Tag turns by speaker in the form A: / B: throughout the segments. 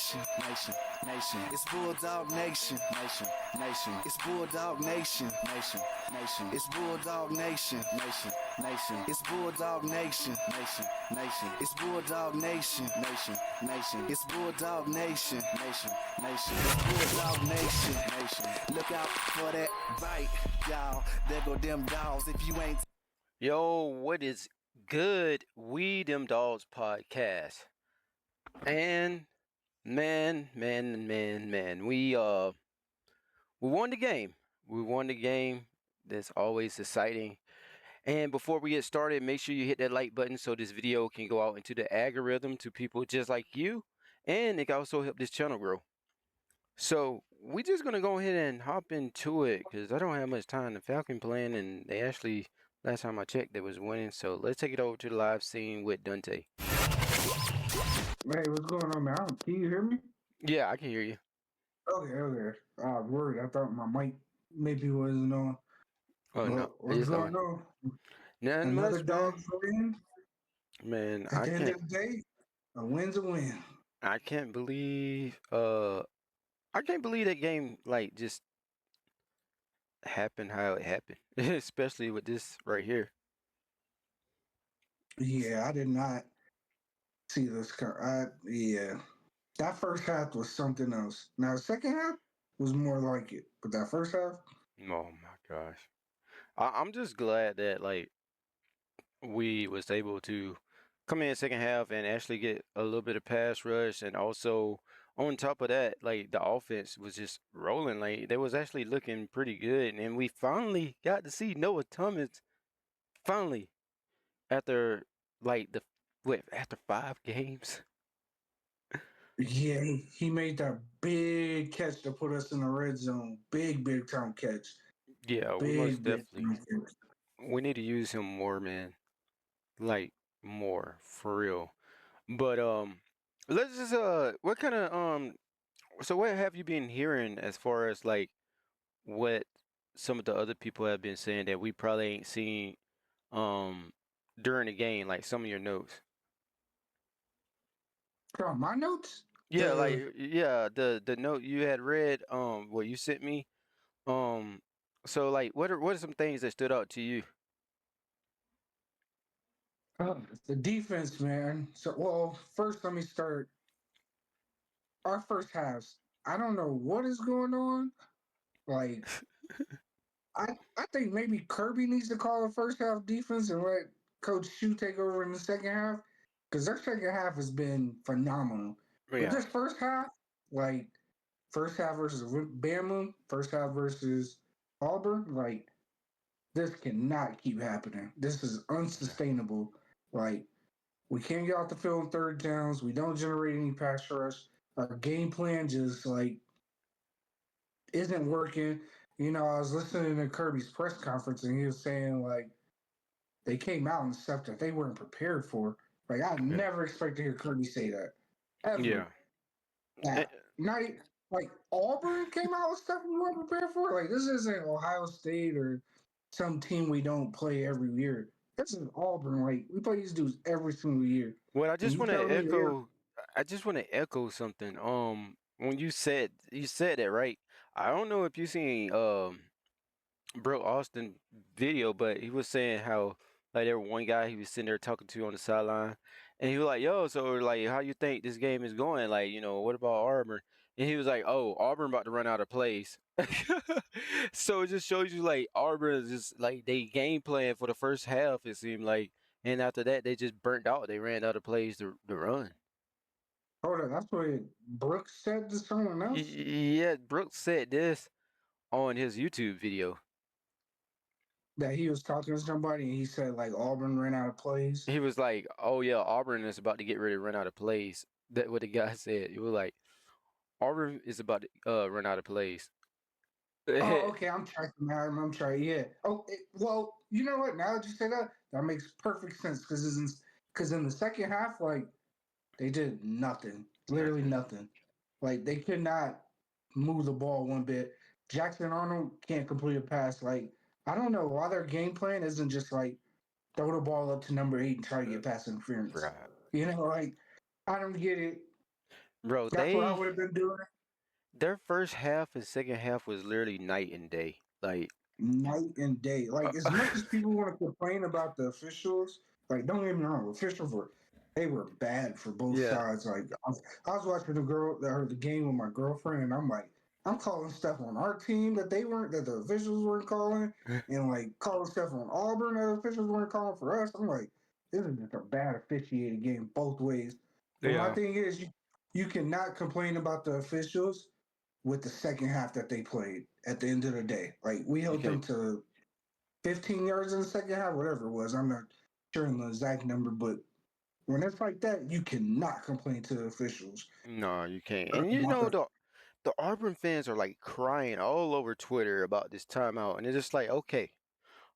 A: nation, nation, nation. It's Bulldog Nation, nation, nation. It's Bulldog Nation, nation, nation. It's Bulldog Nation, nation, nation. It's Bulldog Nation, nation, nation. It's Bulldog Nation, nation, nation. It's Bulldog Nation, nation, nation. It's Bulldog Nation, nation. Look out for that bite, y'all. There go them dogs if you ain't.
B: Yo, what is good? We Them Dogs podcast. And man, we won the game. We won the game. That's always exciting. And before we get started, make sure you hit that like button so this video can go out into the algorithm to people just like you, and it can also help this channel grow. So we just gonna go ahead and hop into it because I don't have much time. The Falcon playing, and they actually last time I checked they was winning. So let's take it over to the live scene with Dante.
C: Hey, what's going on, man? Can you hear me?
B: Yeah, I can hear you.
C: Okay. I was worried. I thought my mic maybe wasn't on.
B: Oh no,
C: What's going on?
B: Nothing
C: Another
B: much,
C: dog's win.
B: man.
C: At the end of the day, a win's a win.
B: I can't believe that game like just happened how it happened, especially with this right here.
C: Yeah, I did not see this. Yeah, that first half was something else. Now, the second half was more like it, but that first half.
B: Oh my gosh, I'm just glad that like we was able to come in second half and actually get a little bit of pass rush, and also on top of that, like the offense was just rolling. Like they was actually looking pretty good, and we finally got to see Noah Thomas finally after like after 5 games.
C: Yeah, he made that big catch to put us in the red zone. Big time catch.
B: Yeah, we most
C: Big
B: definitely we need to use him more, man. Like more for real. But let's just what kind of so what have you been hearing as far as like what some of the other people have been saying that we probably ain't seen um during the game, like some of your notes?
C: From my notes?
B: Yeah, the note you had read what you sent me. So like what are some things that stood out to you?
C: The defense, man. So, well, first let me start. Our first halves. I don't know what is going on. Like, I think maybe Kirby needs to call the first half defense and let Coach Shu take over in the second half, because their second half has been phenomenal. But
B: Yeah.
C: this first half, like first half versus Bama, first half versus Auburn, like this cannot keep happening. This is unsustainable. Like, we can't get off the field in third downs. We don't generate any pass rush. Our game plan just like isn't working. You know, I was listening to Kirby's press conference and he was saying like they came out and stuff that they weren't prepared for. Like, I
B: Yeah.
C: never expect to hear Kirby say that
B: Yeah.
C: ever.
B: Eh,
C: Not like Auburn came out with stuff we weren't prepared for. Like, this isn't Ohio State or some team we don't play every year. This is Auburn. Like, we play these dudes every single year.
B: Well,
C: And you tell me they're
B: I just want to echo something. When you said that, right? I don't know if you seen Bro Austin video, but he was saying how like there was one guy he was sitting there talking to on the sideline, and he was like, "Yo, so like, how you think this game is going? Like, what about Auburn?" And he was like, "Oh, Auburn about to run out of plays." So it just shows you like Auburn is just like they game plan for the first half. It seemed like, and after that they just burnt out. They ran out of plays to run.
C: hold on, that's what Brooks said to someone else.
B: Yeah, Brooks said this on his YouTube video.
C: That he was talking to somebody and he said like Auburn ran out of plays.
B: He was like, "Oh yeah, Auburn is about to get ready to run out of plays." That what the guy said. He was like, "Auburn is about to run out of plays."
C: Oh, okay. I'm tracking that. I'm trying. Yeah. Oh, well, you know what? Now that you say that, that makes perfect sense because in the second half, like they did nothing, literally
B: Nothing.
C: nothing. Like they could not move the ball one bit. Jackson Arnold can't complete a pass. Like, I don't know why their game plan isn't just like throw the ball up to number 8 and try to get past interference.
B: Right.
C: You know, like I don't get it.
B: Bro,
C: That's what I would have been doing.
B: their first half and second half was literally night and day. Like,
C: Night and day. Like as
B: uh,
C: much as people want to complain about the officials, like don't get me wrong, officials were bad for both
B: yeah,
C: sides. Like I was watching the game with my girlfriend, and I'm like, I'm calling stuff on our team that the officials weren't calling, and like calling stuff on Auburn that the officials weren't calling for us. I'm like, this is just a bad officiated game both ways. But my
B: yeah,
C: thing is, you cannot complain about the officials with the second half that they played at the end of the day. Like we
B: you
C: held them
B: can't.
C: to 15 yards in the second half, whatever it was. I'm not sure on the exact number, but when it's like that, you cannot complain to the officials.
B: No, you can't. And you know the Auburn fans are like crying all over Twitter about this timeout, and it's just like, okay,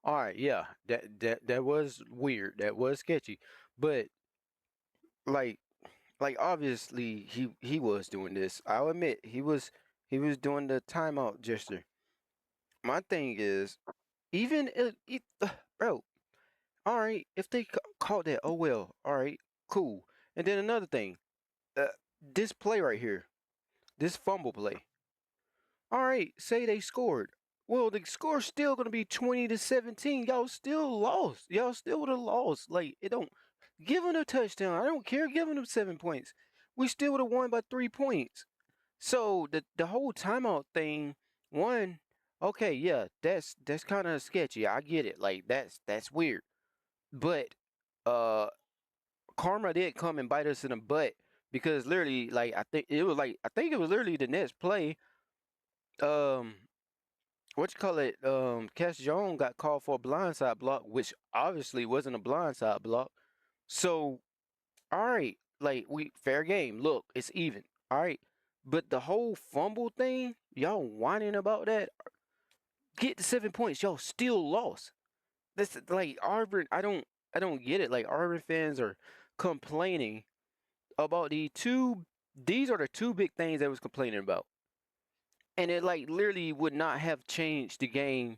B: all right, yeah, that was weird, that was sketchy, but like obviously he was doing this. I'll admit he was doing the timeout gesture. My thing is, even bro, all right, if they called that, oh well, all right, cool. And then another thing, uh, this play right here, this fumble play. All right, say they scored. Well, the score's still gonna be 20-17. Y'all still lost. Y'all still would have lost. Like it don't give them a touchdown. I don't care. Giving them 7 points. We still would have won by 3 points. So the whole timeout thing, one, okay, yeah, that's kind of sketchy. I get it. Like that's weird. But uh, karma did come and bite us in the butt because literally, like I think it was literally the next play. Um, what you call it? Cash Jones got called for a blindside block, which obviously wasn't a blindside block. So, all right, like we fair game. Look, it's even. All right, but the whole fumble thing, y'all whining about that. Get the 7 points, y'all still lost. That's like Auburn. I don't get it. Like Auburn fans are complaining about the two. These are the two big things they was complaining about, and it like literally would not have changed the game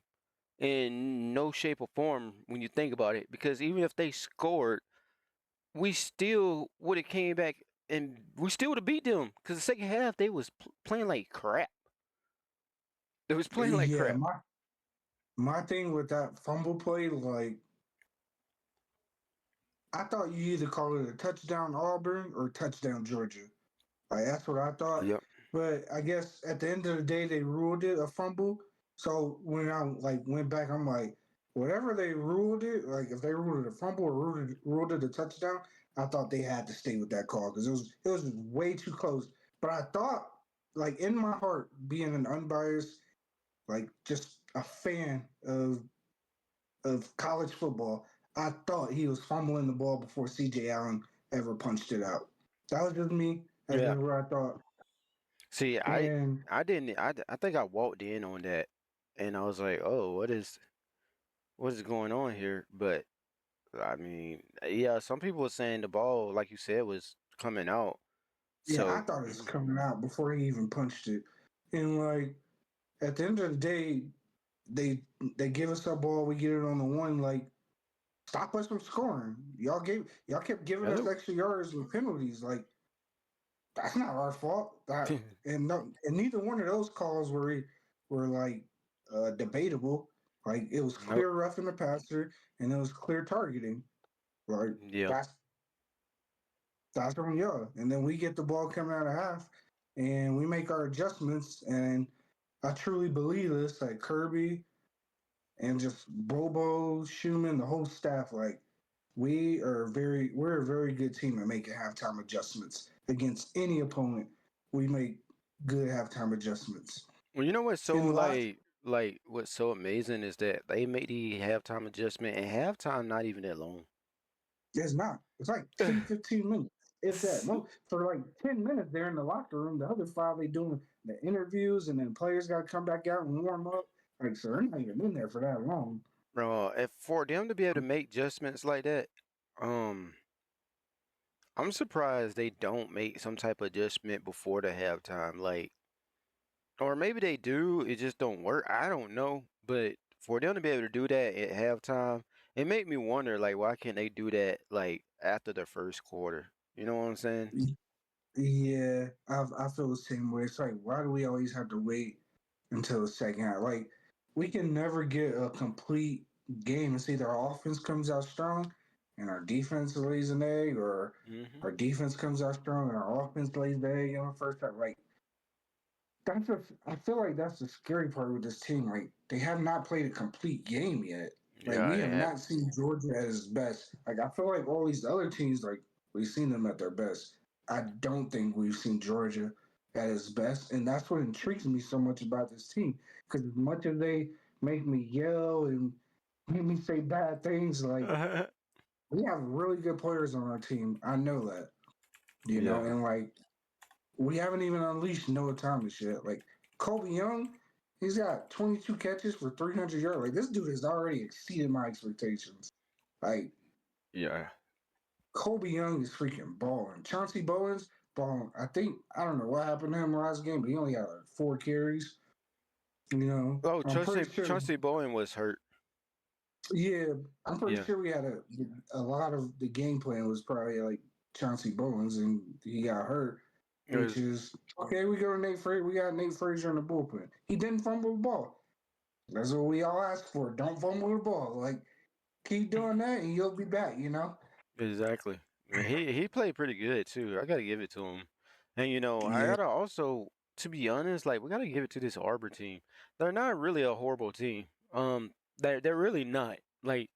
B: in no shape or form when you think about it. Because even if they scored, we still would have came back and we still would have beat them. Because the second half they was playing like crap. They was playing like
C: Yeah,
B: crap.
C: my thing with that fumble play, like I thought you either call it a touchdown Auburn or touchdown Georgia. Like that's what I thought.
B: Yep.
C: But I guess at the end of the day, they ruled it a fumble. So when I like went back, I'm like, whatever they ruled it, like if they ruled it a fumble or ruled it a touchdown, I thought they had to stay with that call because it was way too close. But I thought, like in my heart, being an unbiased, like just a fan of college football, I thought he was fumbling the ball before C.J. Allen ever punched it out. That was just me. That's
B: Yeah.
C: just what I thought.
B: See, I
C: And
B: I didn't I think I walked in on that and I was like, "Oh, what is going on here?" But I mean, yeah, some people were saying the ball, like you said, was coming out.
C: yeah, I
B: So,
C: thought it was coming out before he even punched it. And like at the end of the day, they they give us that ball, we get it on the one. Like stop us from scoring. Y'all kept giving us
B: hello.
C: extra yards with penalties. Like that's not our fault. And neither one of those calls were like debatable. Like it was
B: Nope.
C: clear roughing the passer and it was clear targeting. Like
B: Yeah.
C: that's that's on y'all. And then we get the ball coming out of half and we make our adjustments. And I truly believe this, like Kirby and just Bobo, Schumann, the whole staff, like we're a very good team at making halftime adjustments against any opponent. We make good halftime adjustments.
B: Well, you know what's so
C: In the last,
B: what's so amazing is that they made the halftime adjustment and halftime not even that long.
C: it's not. It's like 10, 15 minutes. If that. For like 10 minutes, they're in the locker room. The other five, they doing the interviews, and then players got to come back out and warm up. Like, so they're not even in there for that long.
B: Bro, if for them to be able to make adjustments like that, um, I'm surprised they don't make some type of adjustment before the halftime. Like, or maybe they do, it just don't work. I don't know. But for them to be able to do that at halftime, it made me wonder, like, why can't they do that like after the first quarter? You know what I'm saying?
C: Yeah, I feel the same way. It's like, why do we always have to wait until the second half? Like, we can never get a complete game and see that our offense comes out strong and our defense lays an egg, or
B: Hmm.
C: our defense comes out strong and our offense lays the egg in the first half. Like, I feel like that's the scary part with this team. Like, they have not played a complete game yet. Like,
B: Yeah,
C: we
B: they
C: have
B: haven't.
C: not seen Georgia at its best. Like, I feel like all these other teams, like, we've seen them at their best. I don't think we've seen Georgia at its best, and that's what intrigues me so much about this team. Because as much as they make me yell and make me say bad things, like, we have really good players on our team. I know that,
B: Yeah.
C: and like we haven't even unleashed Noah Thomas yet. Like Kobe Young, he's got 22 catches for 300 yards. Like this dude has already exceeded my expectations. Like
B: Yeah.
C: Kobe Young is freaking balling. Chauncey Bowens balling. I don't know what happened to him last game, but he only got like 4 carries.
B: Oh,
C: I'm pretty sure.
B: Chauncey Bowen was hurt.
C: Yeah, I'm pretty
B: Yeah.
C: sure we had a lot of the game plan was probably like Chauncey Bowens, and he got hurt,
B: It
C: which
B: was
C: is okay. We go to Nate Frazier. We got Nate Frazier in the bullpen. He didn't fumble the ball. That's what we all ask for. Don't fumble the ball. Like keep doing that, and you'll be back.
B: exactly. And he played pretty good too. I gotta give it to him. And I
C: Yeah,
B: gotta also, to be honest, like we gotta give it to this Arbor team. They're not really a horrible team. They're really not. Like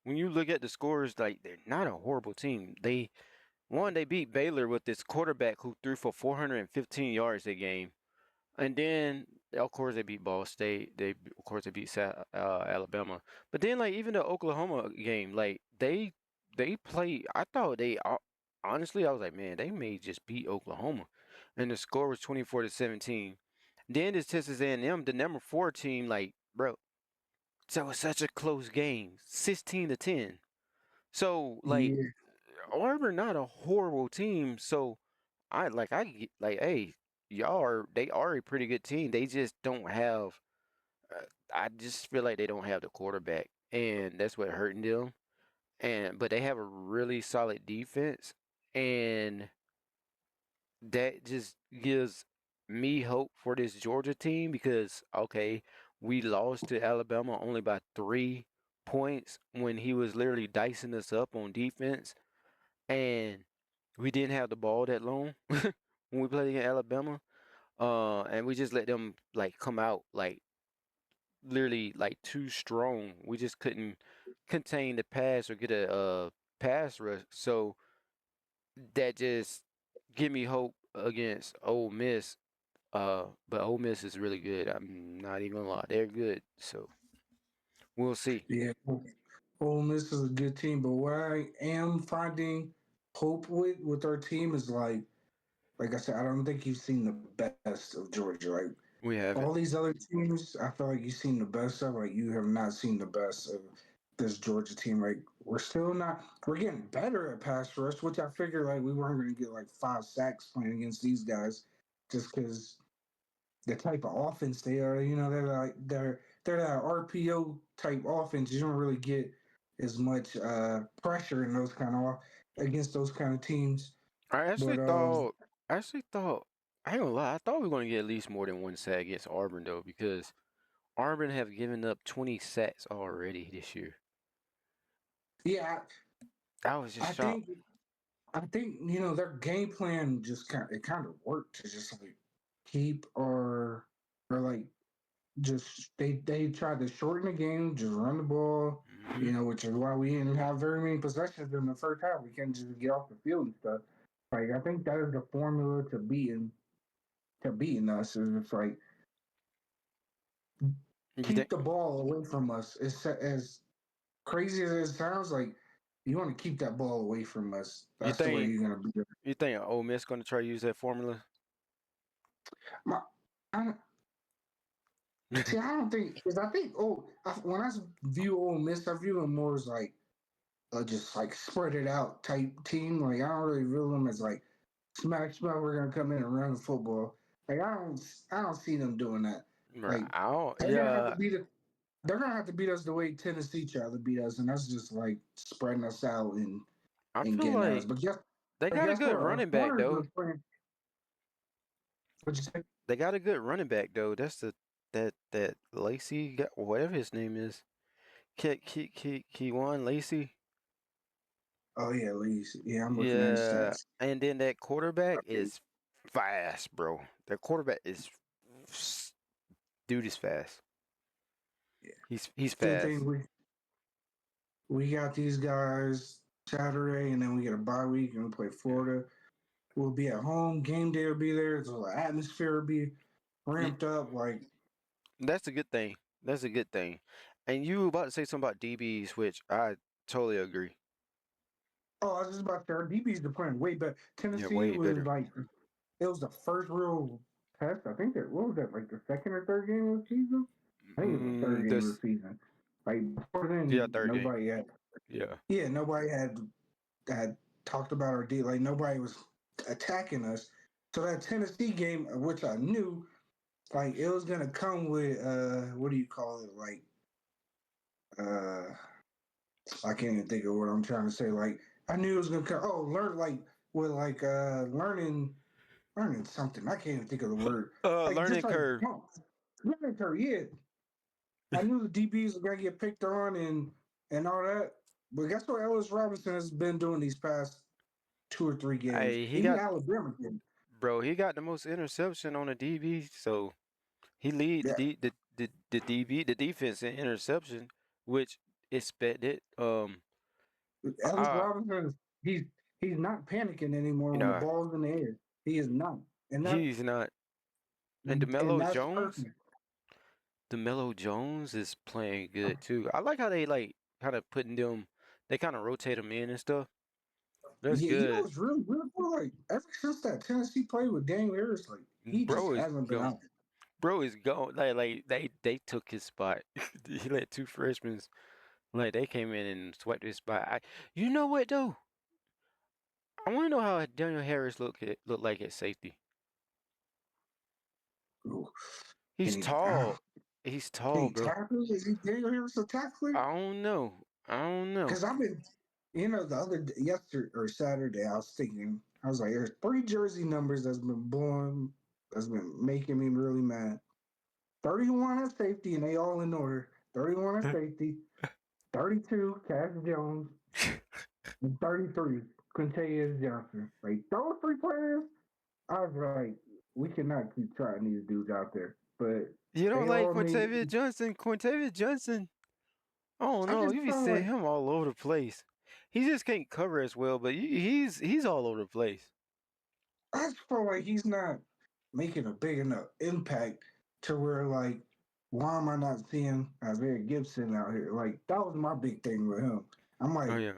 B: when you look at the scores, like they're not a horrible team. They beat Baylor with this quarterback who threw for 415 yards a game. And then, of course, they beat Ball State. Of course, they beat Alabama. But then, like even the Oklahoma game, like they play. I thought honestly, I was like, man, they may just beat Oklahoma, and the score was 24-17. Then this Texas A&M, the number 4 team, like bro, so it was such a close game, 16-10. So like
C: yeah,
B: Auburn not a horrible team. So hey, they are a pretty good team. They just don't have. Uh, I just feel like they don't have the quarterback, and that's what hurting them. But they have a really solid defense, and that just gives me hope for this Georgia team because okay, we lost to Alabama only by 3 points when he was literally dicing us up on defense, and we didn't have the ball that long when we played against Alabama. And we just let them like come out like literally like too strong. We just couldn't contain the pass or get a pass rush. So that just give me hope against Ole Miss. But Ole Miss is really good. I'm not even gonna lie, they're good. So we'll see.
C: yeah. Ole Miss is a good team, but what I am finding hope with our team is like I said, I don't think you've seen the best of Georgia. Like
B: We have
C: all
B: it.
C: these other teams, I feel like you've seen the best of. Like you have not seen the best of this Georgia team. Like we're still not. We're getting better at pass rush, which I figured like we weren't going to get like 5 sacks playing against these guys, just because the type of offense they are. They're that RPO type offense. You don't really get as much pressure in those kind of against those kind of teams.
B: I actually
C: But
B: thought, I actually thought, I ain't gonna lie, I thought we were gonna get at least more than one sack against Auburn though, because Auburn have given up 20 sacks already this year.
C: yeah,
B: I was just
C: I
B: shocked.
C: think I think their game plan just kind of worked to just like keep or like just they tried to shorten the game, just run the ball,
B: Hmm.
C: which is why we didn't have very many possessions in the first half. We can't just get off the field and stuff. Like I think that is the formula to beating us is it's like
B: You think
C: keep the ball away from us. As crazy as it sounds, like you want to keep that ball away from us.
B: you
C: That's the way
B: think
C: you're gonna beat
B: you think Ole Miss gonna try to use that formula?
C: my, I, See, I don't think because I think when I view Ole Miss, I view them more as like just like spread it out type team. Like I don't really view them as like smack smack. We're gonna come in and run the football. Like I don't see them doing that.
B: Bruh,
C: Like
B: I don't,
C: they're gonna have to
B: yeah,
C: beat it. They're gonna have to beat us the way Tennessee tried to beat us, and that's just like spreading us out and
B: I
C: and
B: feel
C: getting at us.
B: like
C: But guess
B: they
C: but
B: got a
C: guess
B: good
C: what? Our
B: running back
C: corners
B: though.
C: are playing. What'd you say?
B: They got a good running back though. That's that Lacey got whatever his name is. Keywan Lacey.
C: Oh yeah, Lee's. Yeah, I'm looking at his
B: Yeah,
C: stats.
B: and then that quarterback is fast, bro. That quarterback is dude is fast.
C: Yeah.
B: He's
C: Good
B: fast.
C: thing we got these guys Saturday, and then we get a bye week, and we play
B: Yeah.
C: Florida. We'll be at home. Game day will be there. So the atmosphere will be
B: Ye-
C: ramped up. Like,
B: That's a good thing. That's a good thing. And you about to say something about DBs, which I totally agree.
C: oh, I was just about to say, our DBs are playing way better.
B: Yeah,
C: Tennessee
B: way
C: was
B: better.
C: like, it was the first real test. I think that, what was that, like the second or third game of the season? I think it was the third game of the
B: This
C: season. Like, before
B: yeah,
C: then,
B: third game.
C: nobody had,
B: Yeah.
C: yeah, nobody had talked about our D. Like, nobody was attacking us. So that Tennessee game, which I knew, like, it was going to come with, what do you call it? Like, uh, I can't even think of what I'm trying to say. Like I knew it was gonna come. Oh, learn like with like learning something. I can't even think of the word. Like
B: Learning
C: just like
B: curve.
C: learning curve. Yeah, I knew the DBs were gonna get picked on and all that. But guess what? Ellis Robinson has been doing these past 2 or 3 games.
B: Hey, he
C: Even
B: got
C: Alabama did.
B: bro. He got the most interception on the DB, so he lead
C: Yeah,
B: the DB the defense in interception, which expected.
C: Ellis
B: I
C: Robinson is he's not panicking anymore
B: you
C: when the
B: know
C: ball's in the air. He is not, and that
B: he's not. And
C: and
B: Demelo
C: that's
B: Jones,
C: perfect.
B: Demelo Jones is playing good too. I like how they like kind of putting them. They kind of rotate them in and stuff. That's
C: Yeah, you know
B: good.
C: what's really weird? Like ever since that Tennessee play with Daniel Harris, like he just
B: Bro is
C: hasn't been
B: gone.
C: out.
B: Bro is gone. Like they took his spot. He let two freshmen like they came in and swept his spot. You know what though? I want to know how Daniel Harris look like at safety.
C: Ooh,
B: He's
C: can he?
B: tall. He's
C: Can
B: tall,
C: he
B: bro.
C: tackle? Is he Daniel Harris a tackler?
B: I don't know. I don't know.
C: Because I've been, the other yesterday or Saturday, I was thinking, I was like, there's 3 jersey numbers that's been blowing, that's been making me really mad. 31 at safety, and they all in order. 31 at safety, 32 Cass Jones, and 33 Quintavious Johnson. Like those 3 players. I was like, we cannot keep trying these dudes out there. But
B: You don't
C: they
B: like
C: all made.
B: Quintavious Johnson? Quintavious Johnson. I don't
C: I
B: know.
C: just
B: You be
C: felt
B: seeing
C: like
B: him all over the place. He just can't cover as well, but he's all over the place.
C: he's not making a big enough impact to where like, why am I not seeing Isaiah Gibson out here? Like that was my big thing with him. I'm
B: Oh
C: like,
B: yeah.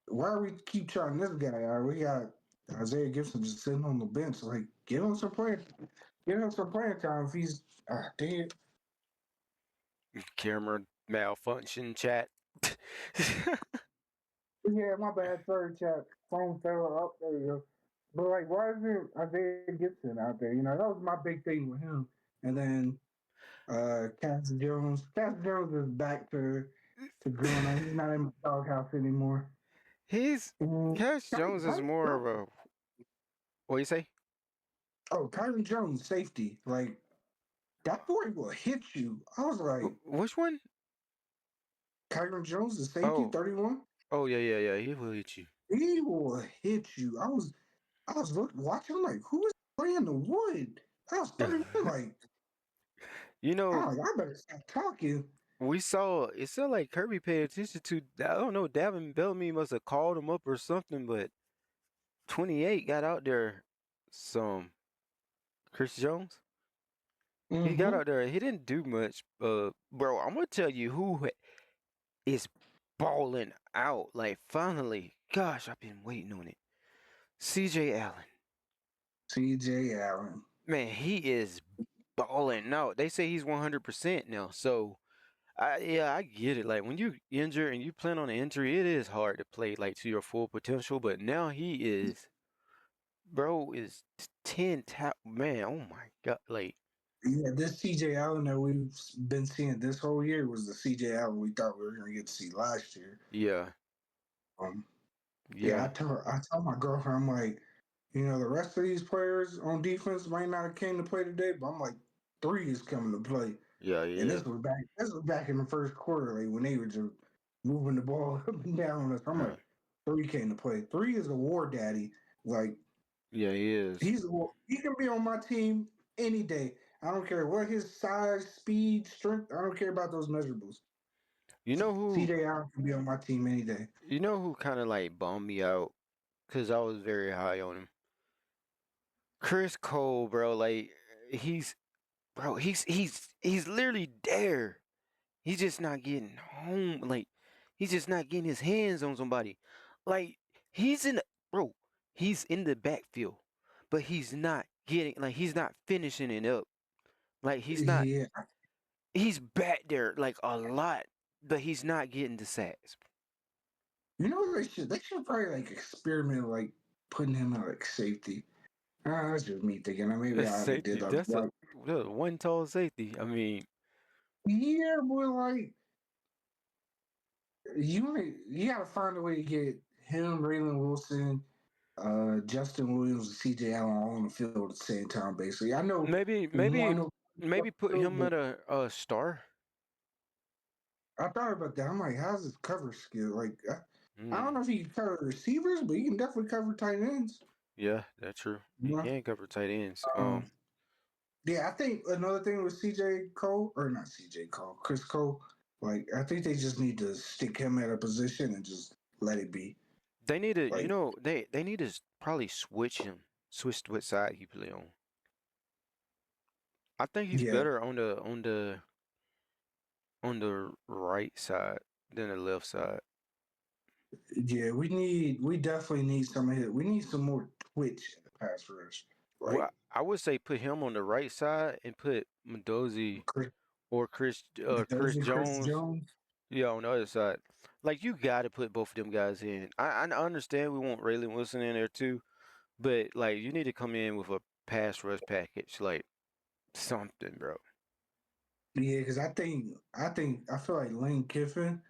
C: why are we keep trying this guy out? We got Isaiah Gibson just sitting on the bench. Like, give him some playing time. If he's dang it.
B: Camera malfunction chat.
C: Yeah, my bad. Sorry, chat. Phone fell up. There you go. But like, why isn't Isaiah Gibson out there? That was my big thing with him. And then Cass Jones. Cass Jones is back to growing up. He's not in the doghouse anymore.
B: He's
C: And
B: Cash Jones is more of a what you say?
C: Kyron Jones, safety. Like that boy will hit you. I was like,
B: Which one?
C: Kyron Jones, the safety,
B: Oh,
C: 31.
B: oh yeah. He will hit you.
C: He will hit you. I was watching. I'm like, who is playing the wood? I was 31. Like,
B: You know,
C: I better stop talking.
B: we saw it sounded like Kirby paid attention to. I don't know. Davin Bellamy must have called him up or something, but 28 got out there. Some Chris Jones. He got
C: Mm-hmm.
B: out there. He didn't do much. Bro, I'm gonna tell you who is balling out. Like finally, gosh, I've been waiting on it. C.J. Allen.
C: C.J. Allen.
B: Man, he is balling out. They say he's 100% now. So, yeah, I get it. Like when you injure and you plan on an injury, it is hard to play like to your full potential. But now he is, bro, is 10 tap. Man, oh my God. Like,
C: Yeah, this C.J. Allen that we've been seeing this whole year was the C.J. Allen we thought we were going to get to see last year.
B: yeah,
C: Um, yeah,
B: yeah.
C: I told my girlfriend, I'm like, You know, the rest of these players on defense might not have came to play today, but I'm like, 3 is coming to play.
B: Yeah,
C: And
B: yeah.
C: this was back in the first quarter, like when they were just moving the ball up and down on us. I'm
B: Uh,
C: like, 3 came to play. 3 is a war daddy. Like
B: yeah, he is.
C: he can be on my team any day. I don't care what his size, speed, strength. I don't care about those measurables.
B: You know who?
C: CJ Allen can be on my team any day.
B: You know who kind of like bummed me out because I was very high on him. Chris Cole, bro. Like he's, bro. He's literally there. He's just not getting home. Like he's just not getting his hands on somebody. Like he's in the bro. He's in the backfield, but he's not getting like he's not finishing it up. Like he's not.
C: Yeah,
B: He's back there like a lot, but he's not getting the sacks.
C: you know what they should probably like experiment like putting him at like safety. That's just me thinking. Maybe
B: That's
C: I haven't
B: safety.
C: did that.
B: That's a
C: Like,
B: one tall safety. I mean,
C: yeah, boy, like you gotta find a way to get him, Raylan Wilson, Justin Williams, and CJ Allen all on the field at the same time. Basically, I know
B: maybe
C: one
B: maybe
C: of
B: maybe put
C: field,
B: him
C: but
B: at a star.
C: I thought about that. I'm like, how's his cover skill? Like, I don't
B: Mm,
C: know if he can cover receivers, but he can definitely cover tight ends.
B: yeah, that's true.
C: You
B: He
C: know?
B: can cover tight ends.
C: Yeah, I think another thing with CJ Cole, or not CJ Cole, Chris Cole, like I think they just need to stick him at a position and just let it be.
B: They need to,
C: Like,
B: they need to probably switch him, switch what side he play on. I think he's
C: yeah,
B: better on the right side than the left side.
C: yeah, we definitely need some of it. We need some more twitch in the pass rush.
B: Well,
C: Like
B: I would say put him on the right side and put Mendoza
C: Chris,
B: or Chris
C: Chris
B: Jones,
C: Jones.
B: yeah, on the other side. Like you got to put both of them guys in. I understand we want Raylan Wilson in there too, but like you need to come in with a pass rush package, like something, bro.
C: Yeah, because I feel like Lane Kiffin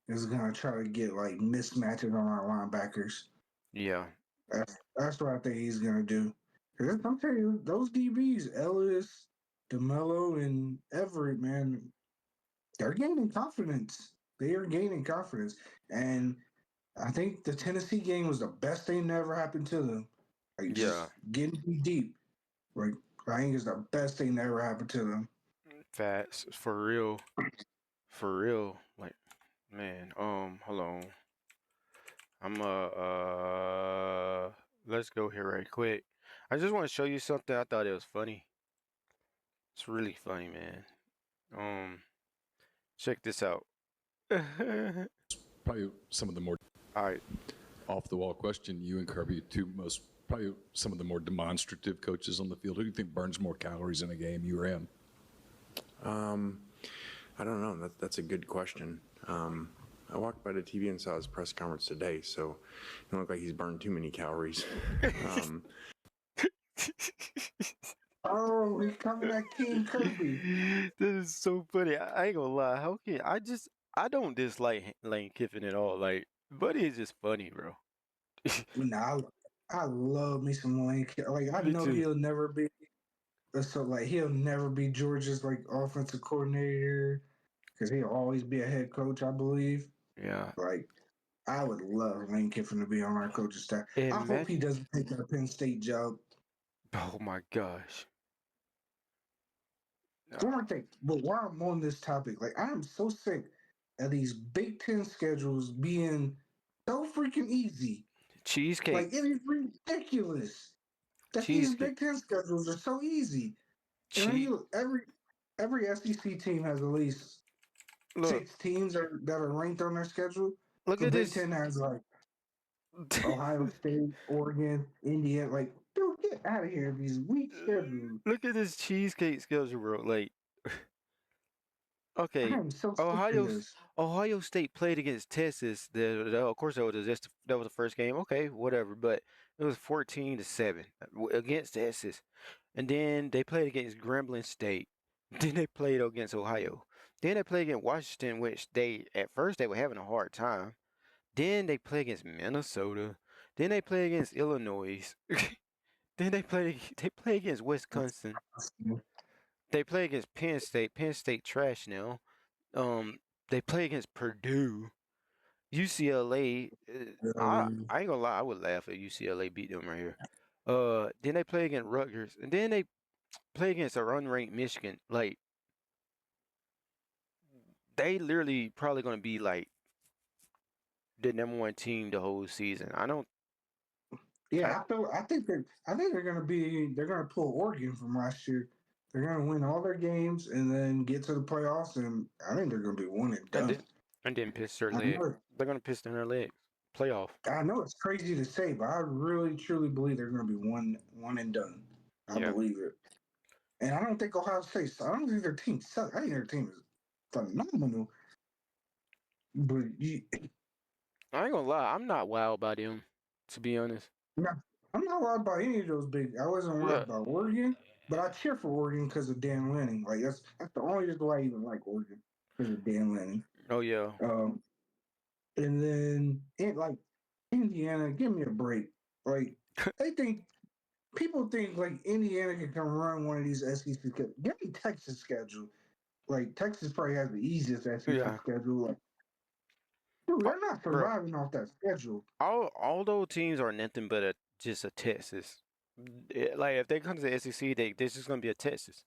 C: is gonna try to get like mismatches on our linebackers.
B: Yeah,
C: That's what I think he's gonna do. Because I'm telling you, those DBs, Ellis, DeMello, and Everett, man, they're gaining confidence. They are gaining confidence, and I think the Tennessee game was the best thing that ever happened to them. Like
B: yeah,
C: just getting deep. Like I think it's the best thing that ever happened to them.
B: facts for real, for real. Like man, hold on. I'm let's go here right quick. I just want to show you something. I thought it was funny. It's really funny, man. Um, check this out. All
D: Probably some of the more
B: right.
D: off the wall question. You and Kirby, probably some of the more demonstrative coaches on the field. Who do you think burns more calories in a game, you or him?
E: I don't know. That's a good question. I walked by the TV and saw his press conference today, so it don't look like he's burned too many calories. Um,
C: Oh, he's coming at King Kirby.
B: This is so funny. I ain't gonna lie. How can I don't dislike Lane Kiffin at all. Like, Buddy is just funny, bro.
C: Nah, I love me some Lane. Like I
B: Me
C: know
B: too.
C: he'll never be. So like he'll never be Georgia's like offensive coordinator because he'll always be a head coach, I believe.
B: Yeah.
C: Like I would love Lane Kiffin to be on our coaching staff. I hope he
B: Imagine.
C: doesn't take that Penn State job.
B: Oh my gosh.
C: One more thing, but while I'm on this topic, like I am so sick of these Big Ten schedules being so freaking easy.
B: Cheesecake.
C: Like it is ridiculous that these
B: Cheesecake.
C: Big Ten schedules are so easy. And then
B: Cheese.
C: every SEC team has at least
B: Look.
C: 6 teams that are ranked on their schedule.
B: Look
C: The
B: at
C: Big
B: this.
C: Ten has like Ohio State, Oregon, India. Like, dude, get out of here! These weak schedules.
B: Look at this cheesecake schedule, bro. Like,
C: I
B: okay,
C: am so sick of
B: Ohio
C: this.
B: Ohio State played against Texas. Of course, that was the first game. Okay, whatever. But it was 14-7 against Texas, and then they played against Grambling State. Then they played against Ohio. Then they played against Washington, which they at first they were having a hard time. Then they play against Minnesota. Then they play against Illinois. Then they play against Wisconsin. They play against Penn State. Penn State trash now. They play against Purdue. UCLA. I ain't gonna lie. I would laugh if UCLA beat them right here. Then they play against Rutgers, and then they play against a unranked Michigan. Like they literally probably gonna be like the #1 team the whole season. I don't.
C: Yeah, I think they're gonna pull Oregon from last year. They're gonna win all their games and then get to the playoffs, and I think they're gonna be one and
B: And
C: done.
B: then and then piss their
C: I
B: leg.
C: know,
B: They're gonna piss their legs. Playoff.
C: I know it's crazy to say, but I really truly believe they're gonna be one and done. I
B: Yeah.
C: believe it, and I don't think Ohio State. I don't think their team sucks. I think their team is phenomenal. But
B: I ain't gonna lie. I'm not wild by them, to be honest.
C: no, I'm not worried about any of those big. I wasn't worried
B: Yeah.
C: about Oregon, but I cheer for Oregon because of Dan Lanning. Like that's the only reason why I even like Oregon because of Dan Lanning.
B: Oh yeah.
C: And then like Indiana, give me a break. Like they think people think like Indiana can come run one of these SEC schedules. Give me Texas schedule. Like Texas probably has the easiest SEC
B: Yeah.
C: schedule. Like, dude, they're not
B: Bro,
C: surviving off that schedule.
B: all those teams are nothing but just a Texas. Like if they come to the SEC, they're just gonna be a Texas.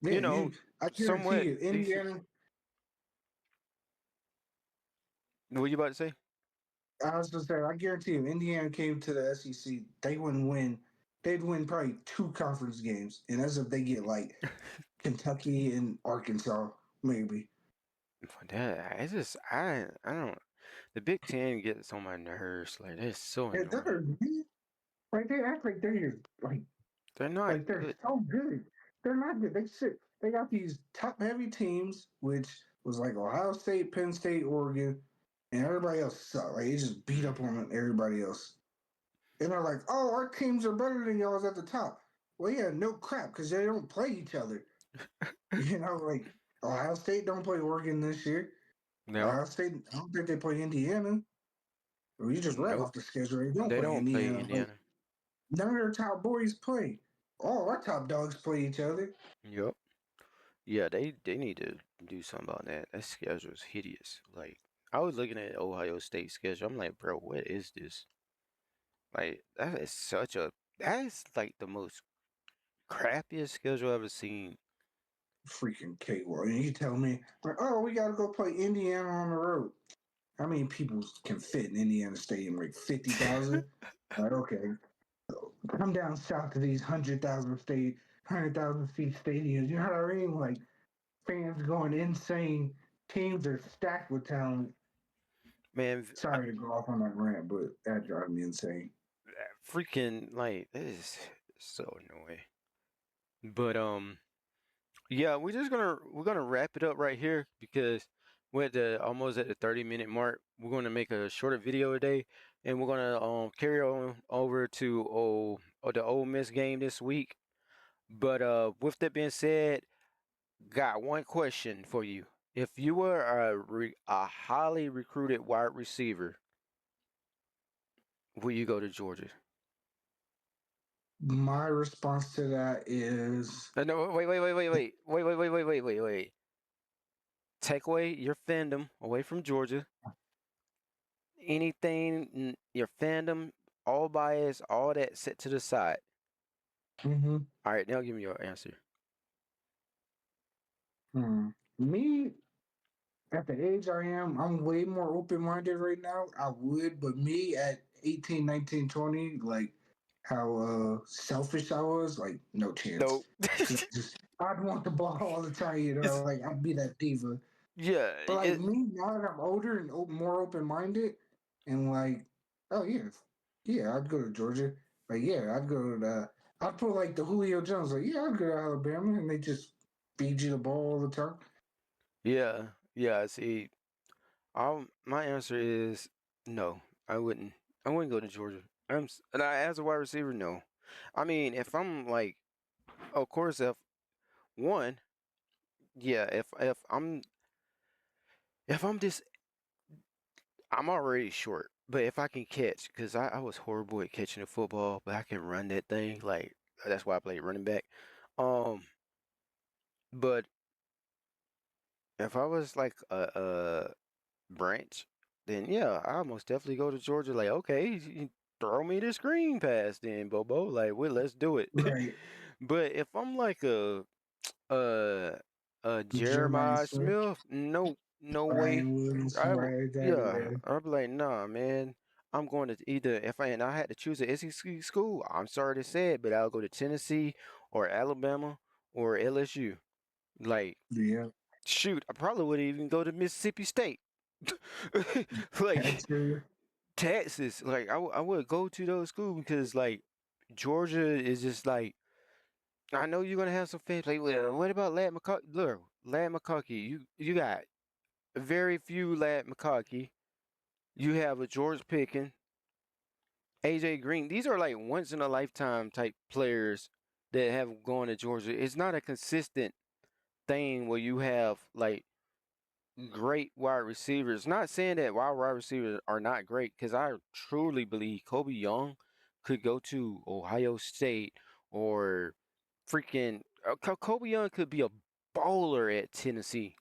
C: Yeah,
B: You know,
C: I guarantee
B: somewhat
C: you,
B: decent.
C: Indiana.
B: What you about to say?
C: I was just saying, I guarantee if Indiana came to the SEC, they wouldn't win. They'd win probably 2 conference games, and that's if they get like Kentucky and Arkansas, maybe.
B: But that it's just I don't. The Big Ten gets on my nerves. Like that's so
C: Yeah,
B: annoying.
C: like they act like they're
B: They're not
C: like they're
B: good.
C: so good. They're not good. They got these top heavy teams, which was like Ohio State, Penn State, Oregon, and everybody else sucked. Like they just beat up on everybody else. And they're like, oh, our teams are better than y'all's at the top. Well, yeah, no crap, because they don't play each other. Like Ohio State don't play Oregon this year.
B: No,
C: Ohio State, I don't think they play Indiana. We just read
B: nope.
C: off the schedule. They don't
B: They
C: play
B: don't play
C: Indiana. Like
B: Indiana.
C: none of their top boys play. All our top dogs play each other.
B: Yep. Yeah, they need to do something about that. That schedule is hideous. Like I was looking at Ohio State schedule. I'm like, bro, what is this? Like that is like the most crappiest schedule I've ever seen.
C: Freaking cakewalk. And you tell me, like, oh, we got to go play Indiana on the road. How many people can fit in Indiana Stadium? Like 50,000? Like, okay, come down south to these 100,000 seat stadiums. You know what I mean? Like fans going insane. Teams are stacked with talent.
B: Man,
C: Sorry to go off on that rant, but that drives me insane.
B: freaking like this is so annoying. But yeah, we're gonna wrap it up right here because we're almost at the 30-minute mark. We're gonna make a shorter video today, and we're gonna carry on over to the Ole Miss game this week. But with that being said, got one question for you. If you were a highly recruited wide receiver, will you go to Georgia?
C: My response to that is
B: No, wait. Take away your fandom away from Georgia. Anything, your fandom, all bias, all that set to the side.
C: mm-hmm.
B: All right, now give me your answer.
C: Me at the age I am, I'm way more open minded right now. I would, but me at 18, 19, 20, like how selfish I was, like no chance.
B: Nope.
C: I'd want the ball all the time,
B: It's
C: like I'd be that diva.
B: yeah.
C: But like me, now that I'm older and more open minded, and like, oh yeah, yeah, I'd go to Georgia. Like yeah, I'd go to I'd put like the Julio Jones. Like yeah, I'd go to Alabama, and they just feed you the ball all the time.
B: Yeah. See, my answer is no. I wouldn't. I wouldn't go to Georgia. As a wide receiver, no. I mean, if I'm like, of course, if one, yeah, if I'm this, I'm already short. But if I can catch, because I was horrible at catching the football, but I can run that thing. Like that's why I played running back. Um, but if I was like a branch, then yeah, I most definitely go to Georgia. Like, okay, you throw me the screen pass, then Bobo. Like, well, let's do it.
C: Right.
B: But if I'm like uh
C: Jeremiah
B: Jeremiah
C: Smith,
B: Smith, no way.
C: Ryan Williams,
B: I w-
C: somebody like
B: yeah,
C: that.
B: I'd be like, nah, man. I'm going to either if I had to choose an SEC school, I'm sorry to say it, but I'll go to Tennessee or Alabama or LSU. Like,
C: Yeah. Yeah.
B: shoot, I probably would even go to Mississippi State. Like
C: Texas.
B: Texas, like I would go to those schools because like Georgia is just like I know you're gonna have some fans like, well, what about Lad McConkey? Look, Lad McConkey, you got very few Lad McConkey. You have a George Pickens, AJ Green. These are like once in a lifetime type players that have gone to Georgia. It's not a consistent thing where you have like great wide receivers. Not saying that wide receivers are not great, because I truly believe Kobe Young could go to Ohio State or freaking Kobe Young could be a bowler at Tennessee.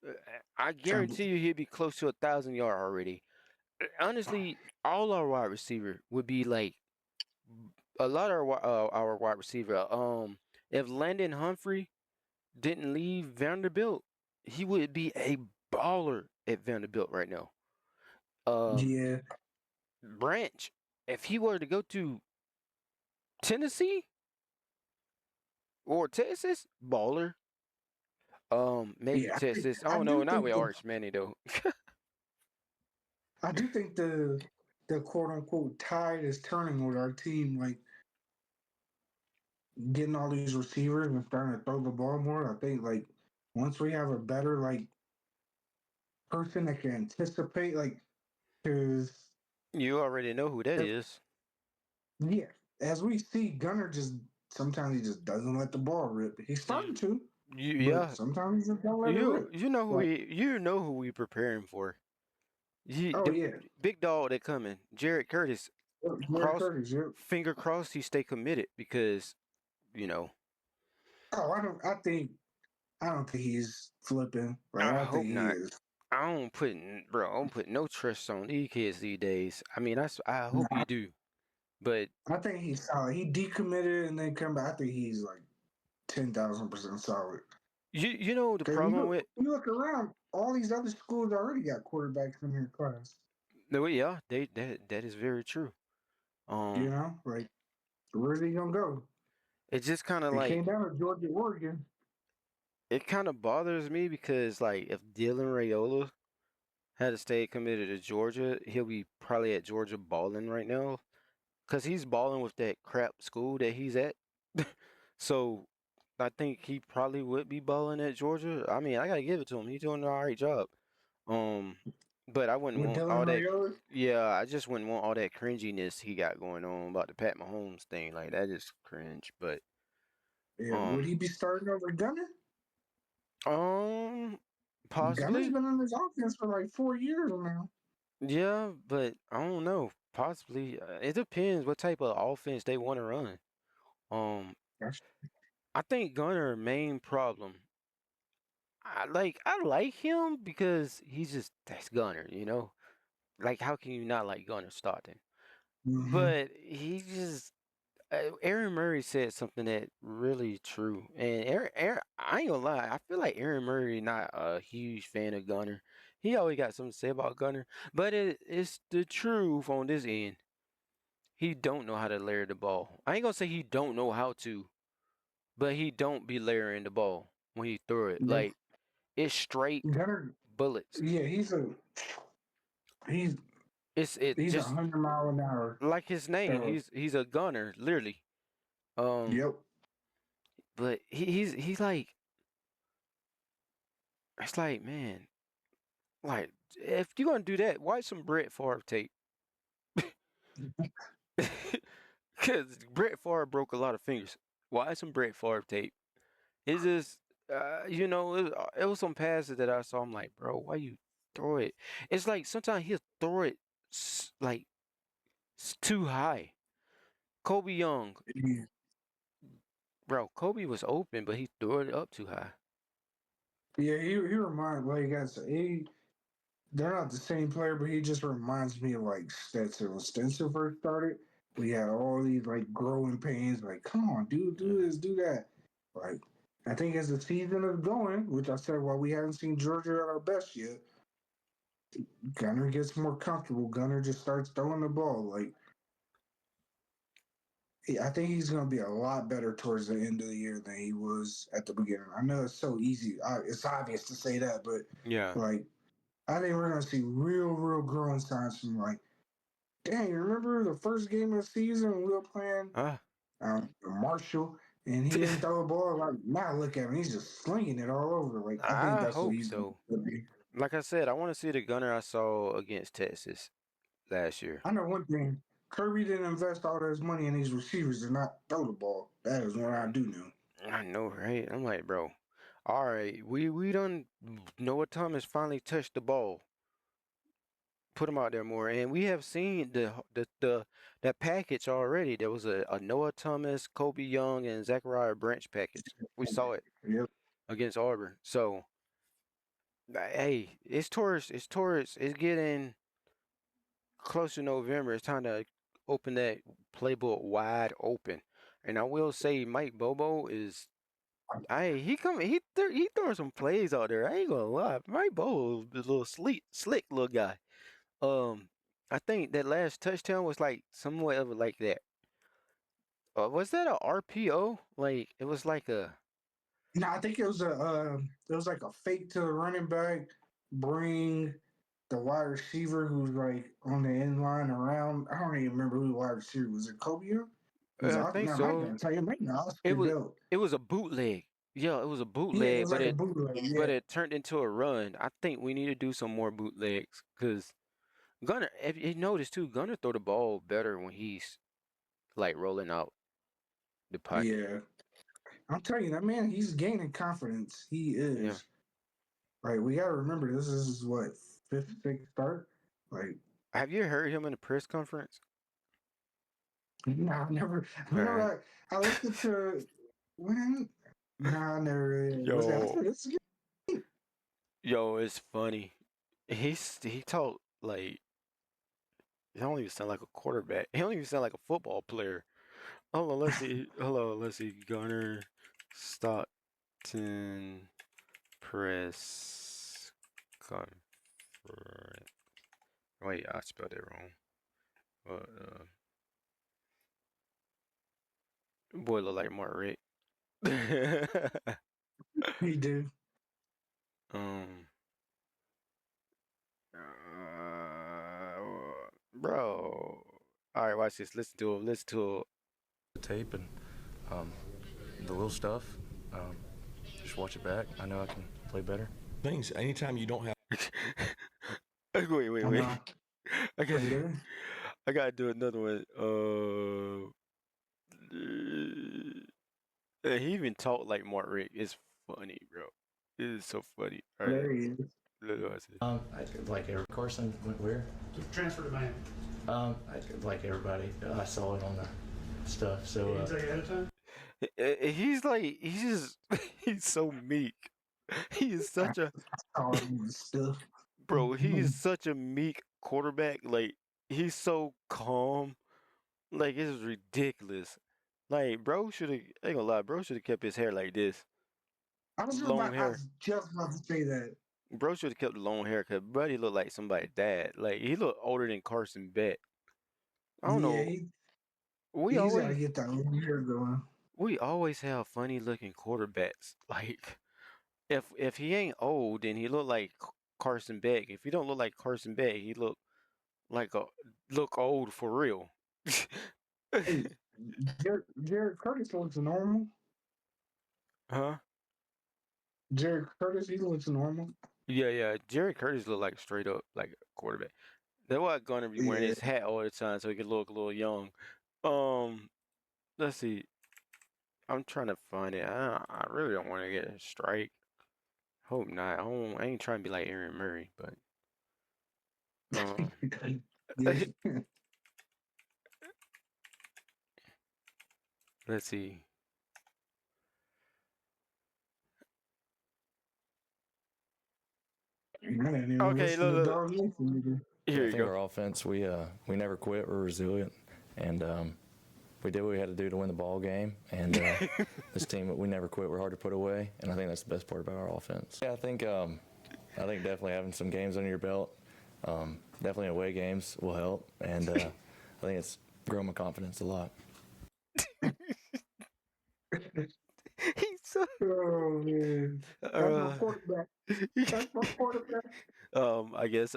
B: Uh, I
C: Trying
B: guarantee you he'd be close to 1,000 yard already. Honestly, all our wide receiver would be like a lot of our wide receiver. If Landon Humphrey didn't leave Vanderbilt, he would be a baller at Vanderbilt right now.
C: yeah.
B: Branch, if he were to go to Tennessee or Texas, baller. Maybe
C: Yeah.
B: Texas. I
C: I
B: don't know.
C: do
B: Not
C: think
B: with
C: the
B: Arch Manning though.
C: I do think the quote unquote tide is turning with our team, like getting all these receivers and starting to throw the ball more. I think like once we have a better like person that can anticipate, like, because
B: You already know who that is.
C: yeah, as we see, Gunner just sometimes he just doesn't let the ball rip. He's
B: You,
C: starting to, but
B: yeah.
C: sometimes he just don't let it
B: You
C: rip.
B: you know who
C: Like,
B: we preparing for.
C: oh
B: The
C: yeah,
B: big dog that coming. Jared Curtis.
C: Jared
B: Cross
C: Curtis. Yep.
B: finger crossed. He stay committed because you know.
C: Oh, I don't. I don't think he's flipping. Like,
B: I
C: I think
B: hope
C: he
B: not.
C: is.
B: I don't put no trust on these kids these days. I mean, I
C: No,
B: hope you do, but
C: I think he's solid. He decommitted and then come back. I think he's like 10,000% solid.
B: you know the
C: Because
B: problem with
C: you look around, all these other schools already got quarterbacks in their class.
B: no, yeah, that is very true.
C: You
B: Um,
C: know, like where's he gonna go?
B: it's just kind of
C: It
B: like
C: came down to Georgia, Oregon.
B: it kind of bothers me because like if Dylan Rayola had to stay committed to Georgia, he'll be probably at Georgia balling right now because he's balling with that crap school that he's at. So I think he probably would be balling at Georgia. I mean, I gotta give it to him. He's doing an all right job. Um, but I wouldn't
C: With
B: want
C: Dylan
B: all that.
C: Raiola.
B: Yeah, I just wouldn't want all that cringiness he got going on about the Pat Mahomes thing. Like that is cringe. But
C: Yeah, would
B: um,
C: he be starting over Gunner?
B: um,
C: Gunner's
B: possibly.
C: been in this offense for like 4 years now.
B: Yeah, but I don't know. Possibly. It depends what type of offense they want to run. Um,
C: That's,
B: I think Gunner main problem. I like him because he's just that's Gunner, you know. Like how can you not like Gunner Stockton?
C: mm-hmm.
B: But he just Aaron Murray said something that really true, and Aaron, I ain't gonna lie, I feel like Aaron Murray not a huge fan of Gunner. He always got something to say about Gunner, but it's the truth on this end. He don't know how to layer the ball. I ain't gonna say he don't know how to, but he don't be layering the ball when he throw it.
C: Yeah.
B: Like it's straight
C: Gunner,
B: bullets.
C: yeah, he's
B: It
C: he's
B: just
C: 100 mile an hour
B: like his name.
C: thrower.
B: He's a gunner, literally. Um,
C: Yep.
B: but he's like it's like man, like if you're gonna do that, watch some Brett Favre tape. Cause Brett Favre broke a lot of fingers. Watch some Brett Favre tape. It's just it was some passes that I saw. I'm like, bro, why you throw it? It's like sometimes he'll throw it like too high. Kobe Young,
C: Yeah,
B: bro. Kobe was open, but he threw it up too high.
C: yeah, he reminds like I said, they're not the same player, but he just reminds me of like Stetson. When Stetson first started, we had all these like growing pains. Like, come on, dude,
B: Yeah.
C: do this, do that. Like, I think as the season is going, which I said, well, we haven't seen Georgia at our best yet. Gunner gets more comfortable. Gunner just starts throwing the ball. Like, I think he's going to be a lot better towards the end of the year than he was at the beginning. I know it's so easy. It's obvious to say that, but
B: Yeah.
C: like, I think we're going to see real growing signs from like, dang, you remember the first game of the season when we were playing
B: Ah.
C: Marshall and he didn't throw the ball? Like, now look at him. He's just slinging it all over. Like, I think
B: I
C: that's what
B: hope
C: he's going
B: so.
C: to be.
B: Like I said, I want to see the gunner I saw against Texas last year.
C: I know one thing. Kirby didn't invest all his money in these receivers to not throw the ball. That is what I do know.
B: I know, right? I'm like, bro. All right, we done. Noah Thomas finally touched the ball. Put him out there more, and we have seen the that package already. There was a Noah Thomas, Kobe Young, and Zachariah Branch package. We saw it
C: Yep.
B: against Auburn. So, hey, it's getting close to November. It's time to open that playbook wide open. And I will say, Mike Bobo is. He throwing some plays out there. I ain't gonna lie. Mike Bobo is a little slick little guy. I think that last touchdown was like somewhat of like that. Was that a RPO? Like it was like a.
C: No, I think it was like a fake to the running back, bring the wide receiver who's like on the end line around. I don't even remember who the wide receiver was. It Kobe? Was
B: I think
C: now Mike
B: so.
C: gonna tell you right now
B: It
C: Oscar
B: was
C: Belt.
B: it was a bootleg. Yeah, it was a
C: Yeah, it
B: bootleg,
C: was like a bootleg.
B: but
C: Yeah,
B: it turned into a run. I think we need to do some more bootlegs because Gunner. If you notice too, Gunner throw the ball better when he's like rolling out the pocket.
C: yeah. I'm telling you, that man, he's gaining confidence. He
B: Yeah.
C: is. Like we gotta remember, this is what fifth, sixth start. Like,
B: Have you heard him in a press conference?
C: no, I never. I
B: All right.
C: remember I listened to when. No, I never really was. I
B: Yo,
C: said, this is good.
B: yo, it's funny. He talked like he don't even sound like a quarterback. He don't even sound like a football player. Hold on, let's see. Hello, let's see. Gunner Stockton press conference. Wait, I spelled it wrong. But boy look like Mark Rick.
C: He do.
B: um, uh, bro. All right, watch this. Listen to him. Listen to
F: The tape and um, the little stuff. Just watch it back. I know I can play better.
G: Things anytime you don't have
B: him. Wait.
C: I know.
B: I got.
C: Pretty good.
B: I gotta do another one. He even talked like Mark Rick. It's funny, bro. It is so funny. All right,
C: There he is.
B: look what I said.
F: I like every Carson went where?
H: Transfer to Miami.
F: Like everybody, I saw it on the stuff. So
H: He didn't tell you ahead of time?
B: He's just he's so meek. He is such a
C: All this stuff.
B: bro. He is such a meek quarterback. Like he's so calm. Like it's ridiculous. Like bro should have. Ain't gonna lie, bro should have kept his hair like this,
C: I
B: long hair.
C: was just about to say that.
B: Bro should have kept the long haircut. Buddy looked like somebody's dad. Like he looked older than Carson Beck. I don't
C: Yeah,
B: know. We
C: he's got to
B: always
C: get that long hair going.
B: we always have funny looking quarterbacks. Like if he ain't old, then he look like Carson Beck. If he don't look like Carson Beck, he look old for real.
C: Hey, Jared Curtis looks normal.
B: Huh?
C: Jared Curtis, he looks normal.
B: Yeah. Jerry Curtis look like straight up like a quarterback. That's why Gunner be wearing
C: Yeah.
B: his hat all the time so he can look a little young. Let's see. I'm trying to find it. I really don't want to get a strike. Hope not. I ain't trying to be like Aaron Murray, but
C: Yeah.
B: Let's see.
C: I didn't even
B: Okay,
C: listen to
B: look.
C: Dog Nation, nigga.
B: Here
F: I
B: you
F: think
B: go.
F: our offense, we never quit. We're resilient, and we did what we had to do to win the ball game. And this team, we never quit. We're hard to put away, and I think that's the best part about our offense. Yeah, I think definitely having some games under your belt, definitely away games will help, and I think it's grown my confidence a lot.
B: He's so.
C: Oh man, that's my quarterback. That's my quarterback.
B: I guess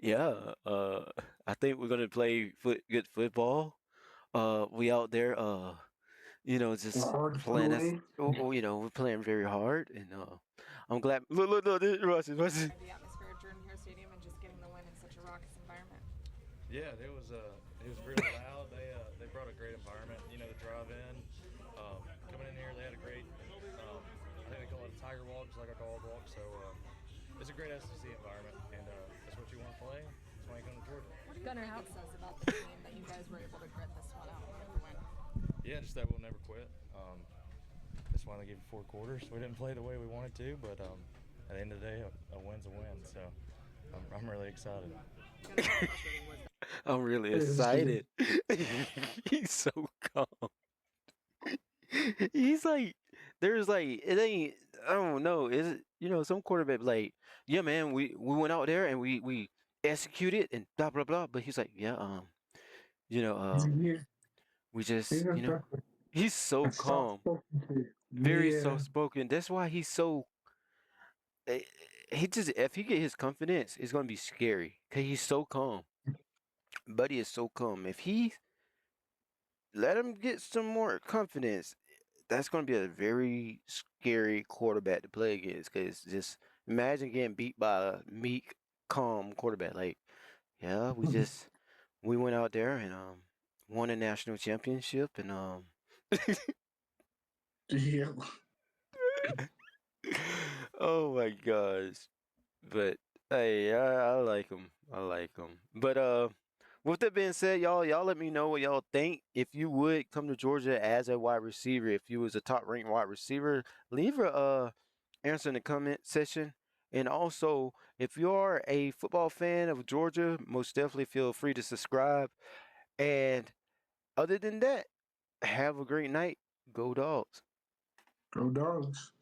B: yeah, I think we're gonna play good football. We out there just
C: Hard to put
B: playing
C: away.
B: we're playing very hard, and I'm glad. Look, watch it.
I: The atmosphere at Jordan Hare Stadium and just getting the win in such a raucous environment.
F: Yeah, it was really loud. They brought a great environment. The drive-in, coming in here, they had a great. I think they call it a tiger walk, just like a dog walk. So it's a great SEC environment, and that's what you want to play. That's why you come to Georgia.
I: What do you think it says about the team that you guys were able to grit this one out and get the win?
F: Yeah, just that we'll never quit. That's why they gave it 4 quarters. We didn't play the way we wanted to, but at the end of the day, a win's a win. So I'm really excited.
B: I'm really excited. He's so calm. He's like, there's like, it ain't. I don't know. Is it? Some quarterback like, yeah, man, we went out there and we executed and blah blah blah. But he's like, yeah,
C: Yeah,
B: we just,
C: he's a
B: he's so calm,
C: soft-spoken kid.
B: very
C: Yeah,
B: soft spoken. That's why he's so. eh, He just, if he get his confidence, it's gonna be scary. Cause he's so calm. Buddy is so calm. If he let him get some more confidence, that's going to be a very scary quarterback to play against. Because just imagine getting beat by a meek, calm quarterback. Like, yeah, we went out there and won a national championship and
C: yeah.
B: oh my gosh. But hey, I like him. I like him. But with that being said, y'all let me know what y'all think. If you would come to Georgia as a wide receiver, if you was a top ranked wide receiver, leave a answer in the comment section. And also, if you are a football fan of Georgia, most definitely feel free to subscribe. And other than that, have a great night. Go Dogs.
C: Go Dogs.